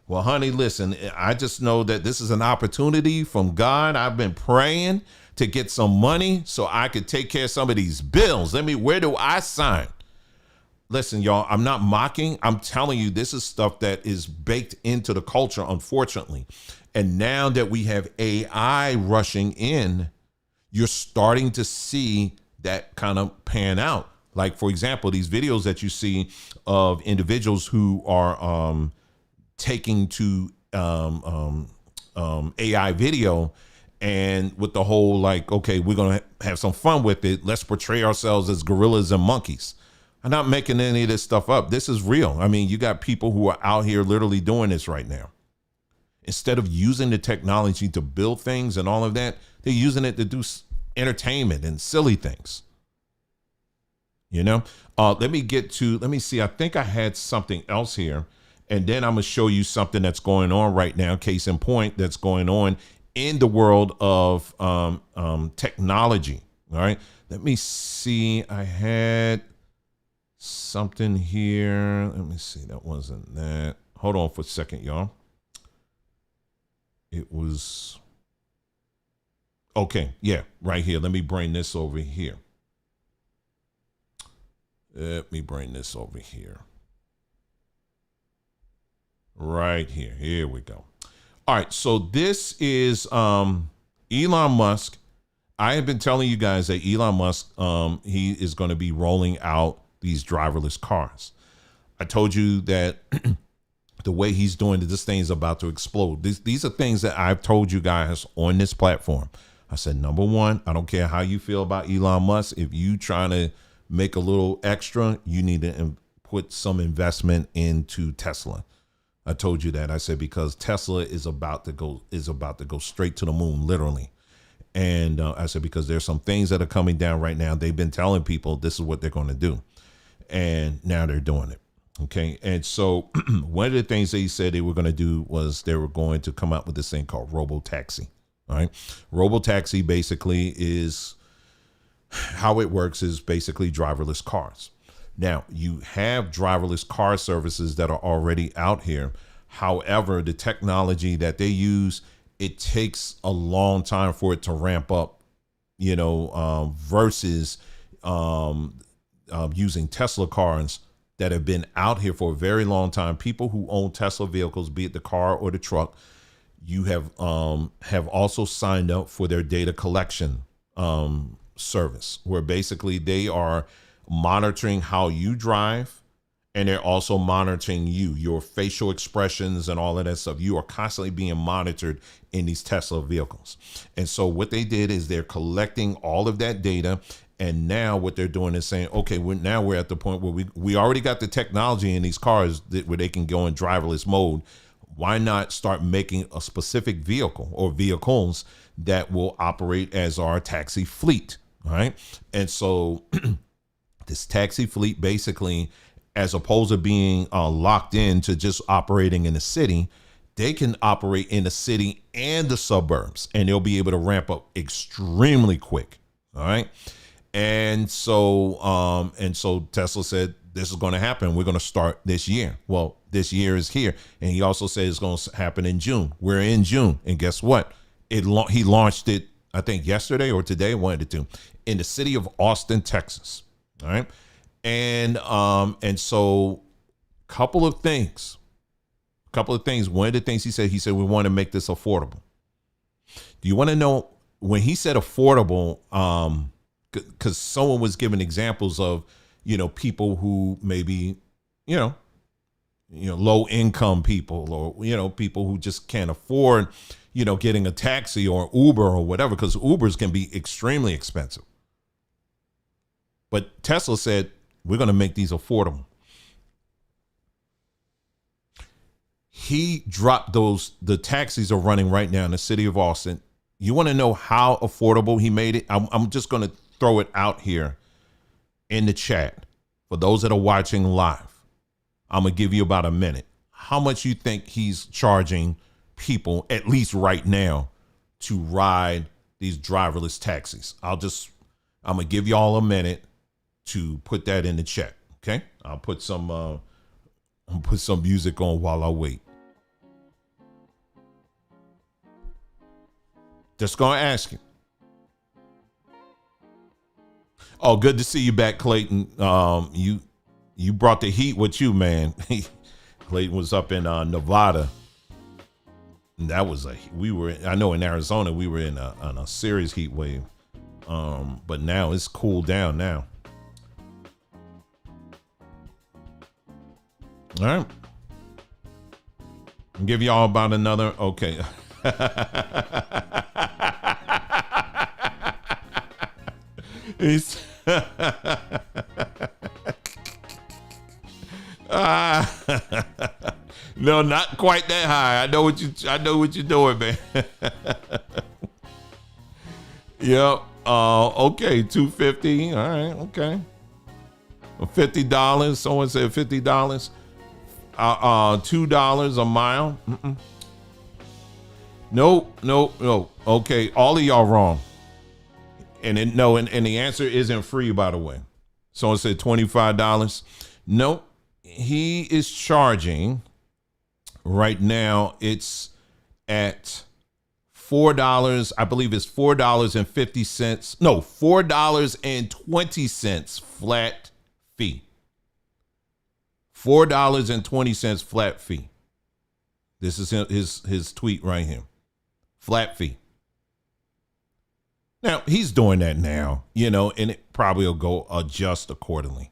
Well, honey, listen, I just know that this is an opportunity from God. I've been praying to get some money so I could take care of some of these bills. Where do I sign? Listen, y'all, I'm not mocking. I'm telling you, this is stuff that is baked into the culture, unfortunately. And now that we have AI rushing in, you're starting to see that kind of pan out. Like, for example, these videos that you see of individuals who are taking to AI video, and with the whole, like, okay, we're going to have some fun with it. Let's portray ourselves as gorillas and monkeys. I'm not making any of this stuff up. This is real. I mean, you got people who are out here literally doing this right now. Instead of using the technology to build things and all of that, they're using it to do entertainment and silly things. Let me see. I think I had something else here, and then I'm going to show you something that's going on right now. Case in point, that's going on in the world of technology. All right. Let me see. I had something here. Let me see. That wasn't that. Hold on for a second, y'all. It was. Okay. Yeah. Right here. Let me bring this over here. Right here. Here we go. All right. So this is Elon Musk. I have been telling you guys that Elon Musk, he is going to be rolling out these driverless cars. I told you that the way he's doing it, this thing is about to explode. These are things that I've told you guys on this platform. I said, number one, I don't care how you feel about Elon Musk. If you trying to make a little extra, you need to put some investment into Tesla. I told you that. I said, because Tesla is about to go straight to the moon, literally. And I said, because there's some things that are coming down right now. They've been telling people this is what they're going to do. And now they're doing it. Okay. And so one of the things they said they were going to do was they were going to come out with this thing called robotaxi. All right. Robotaxi basically is how it works is basically driverless cars. Now, you have driverless car services that are already out here. However, the technology that they use, it takes a long time for it to ramp up, versus using Tesla cars that have been out here for a very long time. People who own Tesla vehicles, be it the car or the truck, you have also signed up for their data collection service, where basically they are monitoring how you drive, and they're also monitoring your facial expressions and all of that stuff. You are constantly being monitored in these Tesla vehicles. And so what they did is they're collecting all of that data. And now what they're doing is saying, okay, we're at the point where we already got the technology in these cars where they can go in driverless mode. Why not start making a specific vehicle or vehicles that will operate as our taxi fleet? All right. And so this taxi fleet, basically, as opposed to being locked into just operating in the city, they can operate in the city and the suburbs, and they'll be able to ramp up extremely quick. All right. And so Tesla said this is going to happen. We're going to start this year. Well, this year is here. And he also said it's going to happen in June. We're in June. And guess what? He launched it, I think yesterday or today, one of the two, in the city of Austin, Texas. All right. And so couple of things. One of the things he said, we want to make this affordable. Do you want to know when he said affordable? Because someone was giving examples of, people who maybe, low income people, or, people who just can't afford, getting a taxi or Uber or whatever, because Ubers can be extremely expensive. But Tesla said, we're going to make these affordable. He dropped the taxis are running right now in the city of Austin. You want to know how affordable he made it? I'm just going to throw it out here in the chat for those that are watching live. I'm going to give you about a minute. How much you think he's charging people, at least right now, to ride these driverless taxis? I'm going to give you all a minute to put that in the chat. Okay. I'll put some music on while I wait. Just going to ask you. Oh, good to see you back, Clayton. You brought the heat with you, man. Clayton was up in Nevada. And that was I know in Arizona we were on a serious heat wave. But now it's cooled down now. All right. I'll give y'all about another. Okay. No, not quite that high. I know what you're doing, man. Yep. Okay, $250. All right. Okay. $50. Someone said $50. $2 a mile. Mm-mm. Nope. Okay, all of y'all wrong. And the answer isn't free, by the way. Someone said $25. Nope. He is charging right now. It's at $4. I believe it's $4.50. No, $4.20 flat fee. $4.20 flat fee. This is his tweet right here. Flat fee. Now, he's doing that now, and it probably will go adjust accordingly.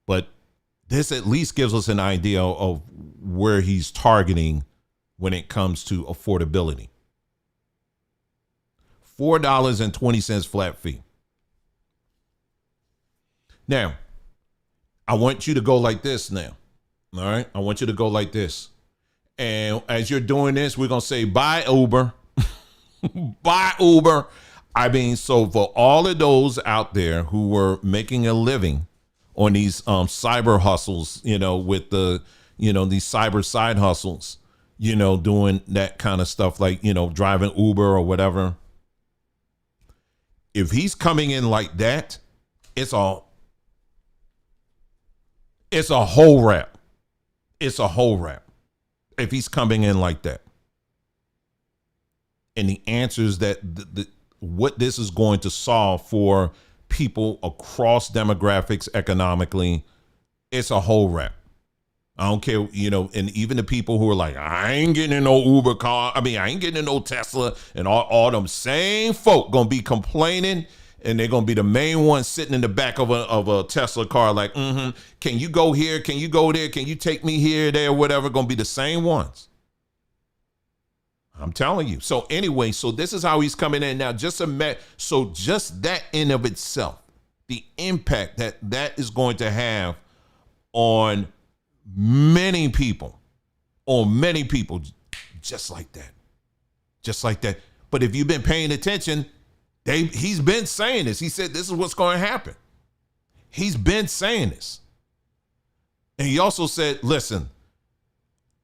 But this at least gives us an idea of where he's targeting when it comes to affordability. $4.20 flat fee. Now, I want you to go like this now. All right? I want you to go like this. And as you're doing this, we're going to say, bye, Uber. Bye, Uber. I mean, so for all of those out there who were making a living on these cyber hustles, with the, these cyber side hustles, doing that kind of stuff like, driving Uber or whatever. If he's coming in like that, it's a whole wrap. It's a whole wrap. If he's coming in like that. And the answer is that what this is going to solve for people across demographics economically, it's a whole wrap. I don't care, and even the people who are like, I ain't getting in no Uber car. I ain't getting in no Tesla, and all them same folk gonna be complaining, and they're gonna be the main ones sitting in the back of a Tesla car like, can you go here? Can you go there? Can you take me here, there, whatever? Gonna be the same ones. I'm telling you. So anyway, so this is how he's coming in now. Just that in of itself, the impact that is going to have on many people, just like that. But if you've been paying attention, he's been saying this. He said, this is what's going to happen. He's been saying this. And he also said, listen,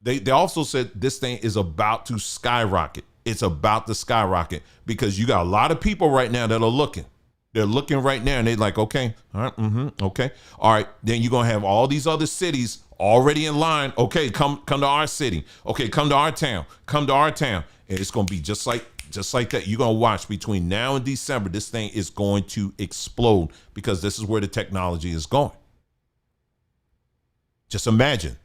they also said this thing is about to skyrocket. It's about to skyrocket because you got a lot of people right now that are looking. They're looking right now and they're like, okay, all right, okay. All right, then you're going to have all these other cities already in line. Okay, come to our city. Okay, come to our town. Come to our town. And it's going to be just like that. You're going to watch between now and December, this thing is going to explode because this is where the technology is going. Just imagine.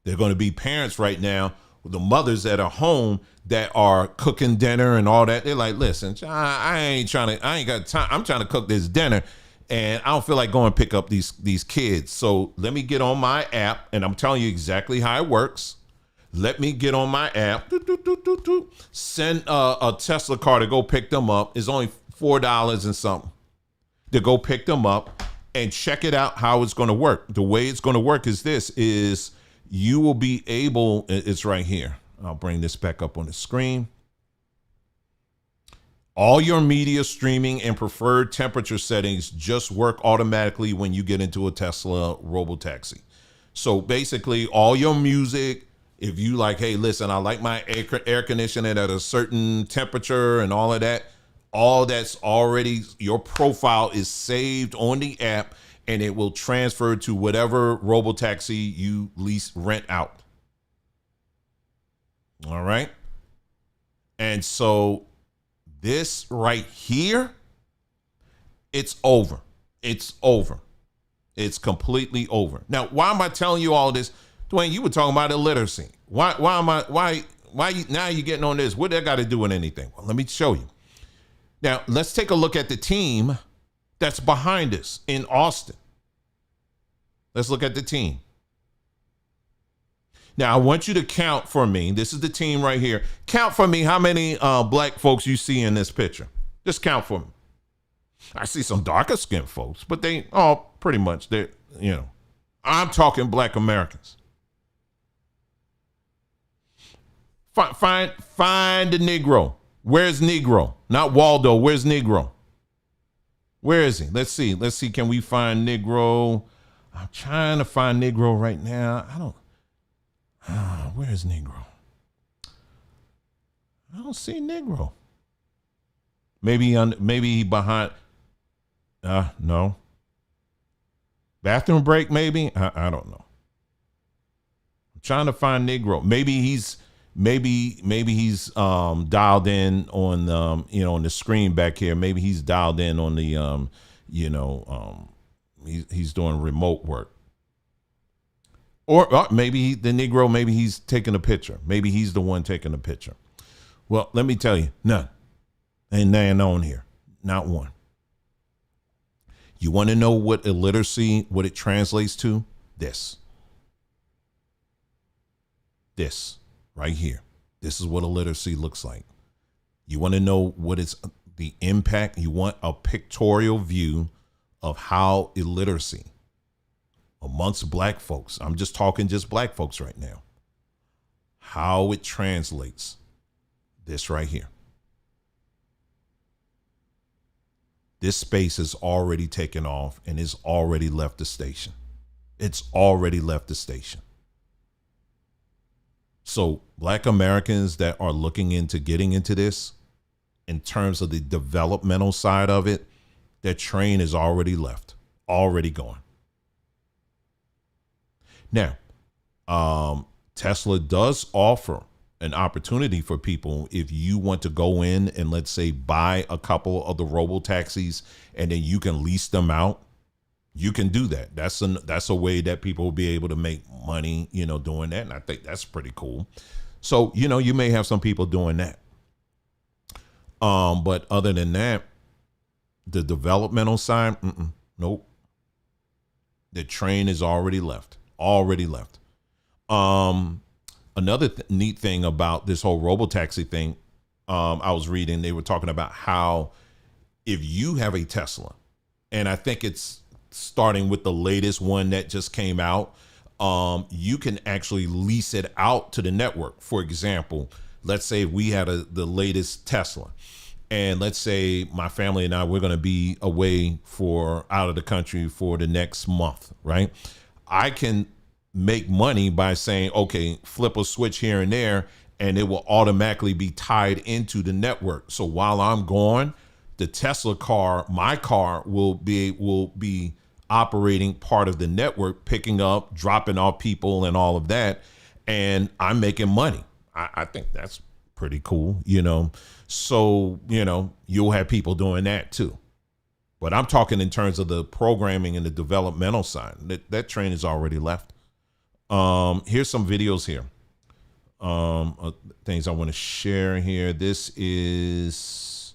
There are going to be parents right now, the mothers that are home that are cooking dinner and all that. They're like, listen, I ain't got time. I'm trying to cook this dinner and I don't feel like going to pick up these kids. So let me get on my app, and I'm telling you exactly how it works. Let me get on my app, send a Tesla car to go pick them up. It's only $4 and something to go pick them up, and check it out how it's going to work. The way it's going to work is you will be able, it's right here. I'll bring this back up on the screen. All your media streaming and preferred temperature settings just work automatically when you get into a Tesla robotaxi. So basically all your music, if you like, hey, listen, I like my air conditioning at a certain temperature and all of that, all that's already, your profile is saved on the app, and it will transfer to whatever robotaxi you rent out. All right. And so this right here, it's over. It's over. It's completely over. Now, why am I telling you all this? Dwayne, you were talking about illiteracy. Why now you getting on this? What that got to do with anything? Well, let me show you. Now, let's take a look at the team that's behind this in Austin. Let's look at the team. Now, I want you to count for me. This is the team right here. Count for me how many black folks you see in this picture. Just count for me. I see some darker skinned folks, but they all pretty much, I'm talking black Americans. Find the Negro. Where's Negro? Not Waldo. Where's Negro? Where is he? Let's see. Can we find Negro? I'm trying to find Negro right now. Where is Negro? I don't see Negro. Maybe he behind. No. Bathroom break, maybe? I don't know. I'm trying to find Negro. Maybe he's dialed in on on the screen back here. Maybe he's dialed in on the he's doing remote work. Or maybe the Negro, maybe he's taking a picture. Maybe he's the one taking a picture. Well, let me tell you, none. Ain't none on here. Not one. You want to know what illiteracy, what it translates to? This right here. This is what illiteracy looks like. You want to know what is the impact? You want a pictorial view of how illiteracy amongst black folks, I'm just talking just black folks right now, how it translates. This right here. This space is already taken off and it's already left the station. It's already left the station. So black Americans that are looking into getting into this, in terms of the developmental side of it, their train is already left, already gone. Now, Tesla does offer an opportunity for people if you want to go in and, let's say, buy a couple of the robo taxis and then you can lease them out. You can do that. That's a way that people will be able to make money, doing that. And I think that's pretty cool. So, you may have some people doing that. But other than that, the developmental side, nope. The train is already left. Another neat thing about this whole robotaxi thing, I was reading, they were talking about how if you have a Tesla, and I think it's starting with the latest one that just came out, you can actually lease it out to the network. For example, let's say we had the latest Tesla, and let's say my family and I, we're going to be away out of the country for the next month, right? I can make money by saying, okay, flip a switch here and there, and it will automatically be tied into the network. So while I'm gone, the Tesla car, my car will be operating part of the network, picking up, dropping off people and all of that. And I'm making money. I think that's pretty cool, So, you'll have people doing that too. But I'm talking in terms of the programming and the developmental side. That train has already left. Here's some videos here. Things I want to share here. This is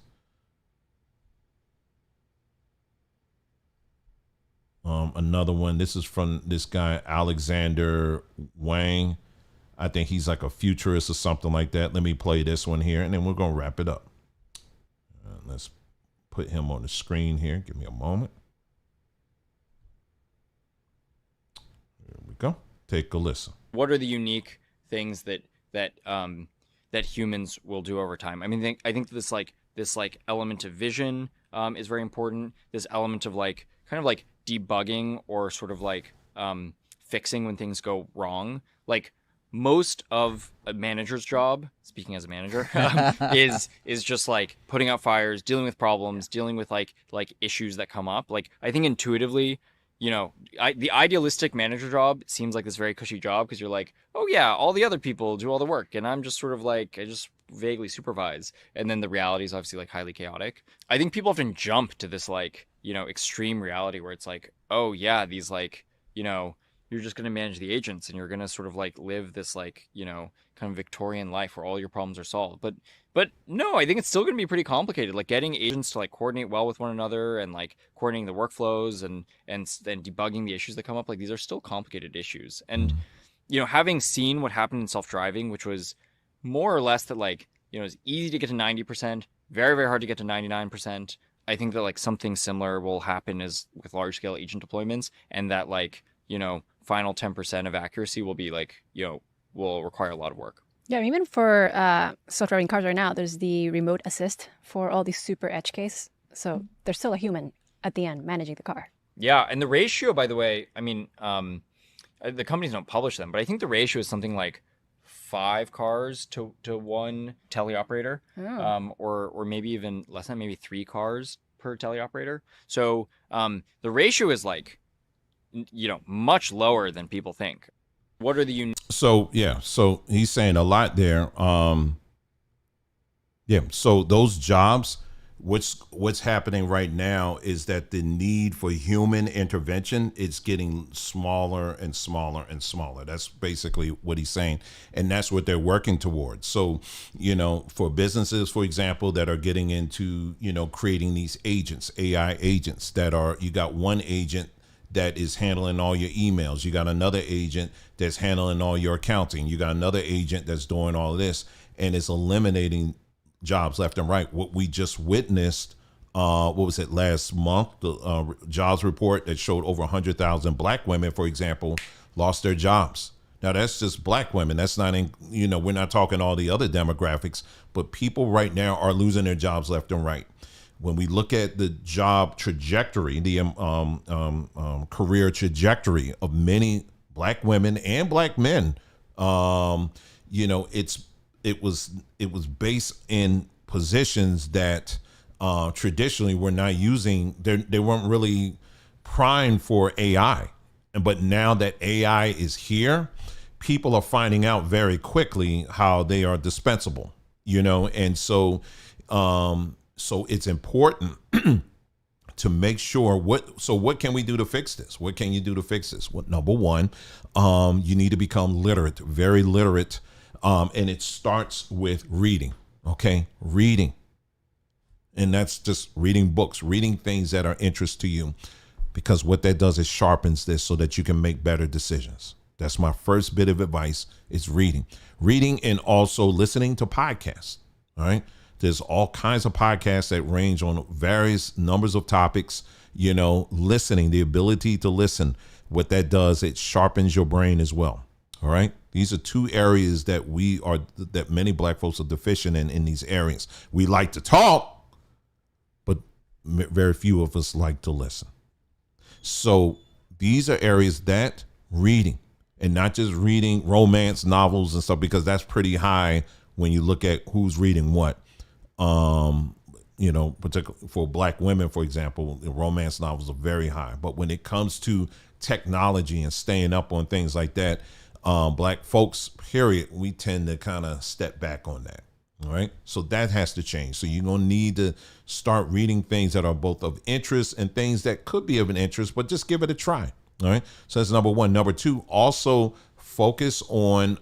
another one. This is from this guy, Alexander Wang. I think he's like a futurist or something like that. Let me play this one here, and then we're going to wrap it up. Let's put him on the screen here. Give me a moment. There we go. Take a listen. What are the unique things that humans will do over time? I mean, I think this element of vision is very important. This element of kind of debugging or sort of fixing when things go wrong. Most of a manager's job, speaking as a manager, is just putting out fires, dealing with problems, dealing with issues that come up. I think intuitively, the idealistic manager job seems like this very cushy job because you're oh yeah, all the other people do all the work and I'm just sort of I just vaguely supervise. And then the reality is obviously highly chaotic. I think people often jump to this extreme reality where it's oh yeah, these you're just going to manage the agents and you're going to sort of live this kind of Victorian life where all your problems are solved. But no, I think it's still going to be pretty complicated. Getting agents to coordinate well with one another and coordinating the workflows and then debugging the issues that come up. These are still complicated issues. And, having seen what happened in self-driving, which was more or less that it's easy to get to 90%, very, very hard to get to 99%. I think that something similar will happen as with large scale agent deployments, and that final 10% of accuracy will be will require a lot of work. Yeah, even for self-driving cars right now, there's the remote assist for all these super edge cases. So there's still a human at the end managing the car. Yeah, and the ratio, by the way, I mean, the companies don't publish them, but I think the ratio is something 5 cars to 1 teleoperator, or maybe even less than maybe 3 cars per teleoperator. So the ratio is much lower than people think. What are the So he's saying a lot there. So those jobs, what's happening right now is that the need for human intervention is getting smaller and smaller and smaller. That's basically what he's saying, and that's what they're working towards. So for businesses, for example, that are getting into creating these agents, AI agents that are, you got one agent that is handling all your emails. You got another agent that's handling all your accounting. You got another agent that's doing all of this, and it's eliminating jobs left and right. What we just witnessed, what was it, last month, the jobs report that showed over 100,000 black women, for example, lost their jobs. Now that's just black women. That's not in, we're not talking all the other demographics, but people right now are losing their jobs left and right. When we look at the job trajectory, the career trajectory of many black women and black men, it was based in positions that traditionally were not using. They weren't really primed for AI, but now that AI is here, people are finding out very quickly how they are dispensable. And so. So it's important to make sure what can we do to fix this? What can you do to fix this? Well, number one, you need to become literate, very literate. And it starts with reading. Okay. Reading. And that's just reading books, reading things that are interest to you, because what that does is sharpens this so that you can make better decisions. That's my first bit of advice, is reading, and also listening to podcasts. All right. There's all kinds of podcasts that range on various numbers of topics, listening, the ability to listen. What that does, it sharpens your brain as well. All right. These are 2 areas that that many black folks are deficient in these areas. We like to talk, but very few of us like to listen. So these are areas that reading, and not just reading romance novels and stuff, because that's pretty high when you look at who's reading what. you know, particularly for Black women, for example, the romance novels are very high. But when it comes to technology and staying up on things like that, Black folks, period, we tend to kind of step back on that. All right. So that has to change. So you're going to need to start reading things that are both of interest and things that could be of an interest, but just give it a try. All right. So that's number one. Number two, also focus on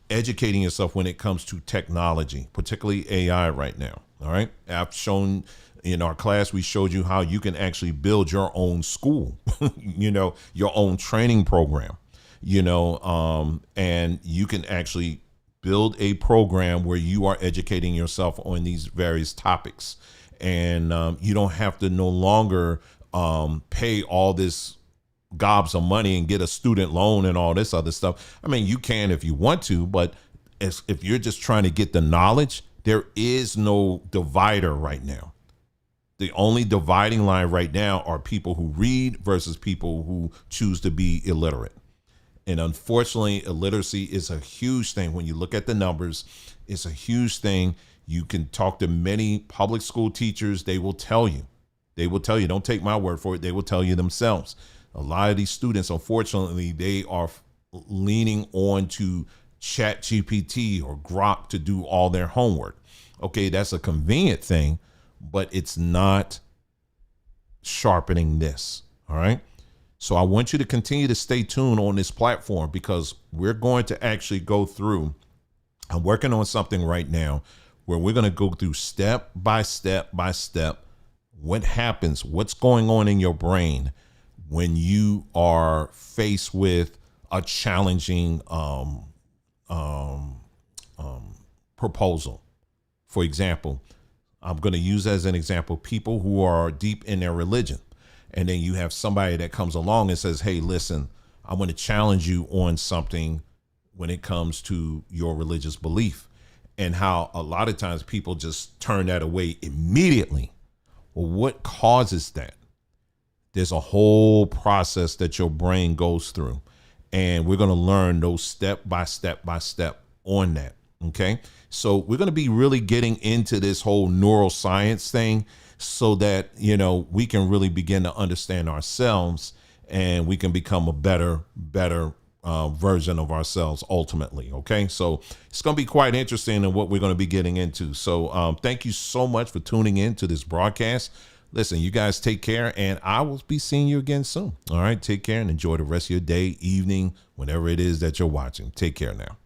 educating yourself when it comes to technology, particularly AI right now. All right. I've shown in our class, we showed you how you can actually build your own school, you know, your own training program, you know, and you can actually build a program where you are educating yourself on these various topics. And you don't have to no longer pay all this gobs of money and get a student loan and all this other stuff. I mean, you can if you want to, but if you're just trying to get the knowledge, there is no divider right now. The only dividing line right now are people who read versus people who choose to be illiterate. And unfortunately, illiteracy is a huge thing. When you look at the numbers, it's a huge thing. You can talk to many public school teachers. They will tell you, don't take my word for it. They will tell you themselves. A lot of these students, unfortunately, they are leaning on to Chat GPT or Grok to do all their homework. Okay, that's a convenient thing, but it's not sharpening this. All right. So I want you to continue to stay tuned on this platform, because we're going to actually go through. I'm working on something right now where we're going to go through step by step by step. What happens? What's going on in your brain when you are faced with a challenging proposal? For example, I'm going to use as an example people who are deep in their religion. And then you have somebody that comes along and says, hey, listen, I'm going to challenge you on something when it comes to your religious belief. And how a lot of times people just turn that away immediately. Well, what causes that? There's a whole process that your brain goes through. And we're going to learn those step by step by step on that. Okay. So we're going to be really getting into this whole neuroscience thing, so that, you know, we can really begin to understand ourselves and we can become a better version of ourselves ultimately. Okay. So it's going to be quite interesting in what we're going to be getting into. So thank you so much for tuning in to this broadcast. Listen, you guys take care, and I will be seeing you again soon. All right. Take care and enjoy the rest of your day, evening, whenever it is that you're watching. Take care now.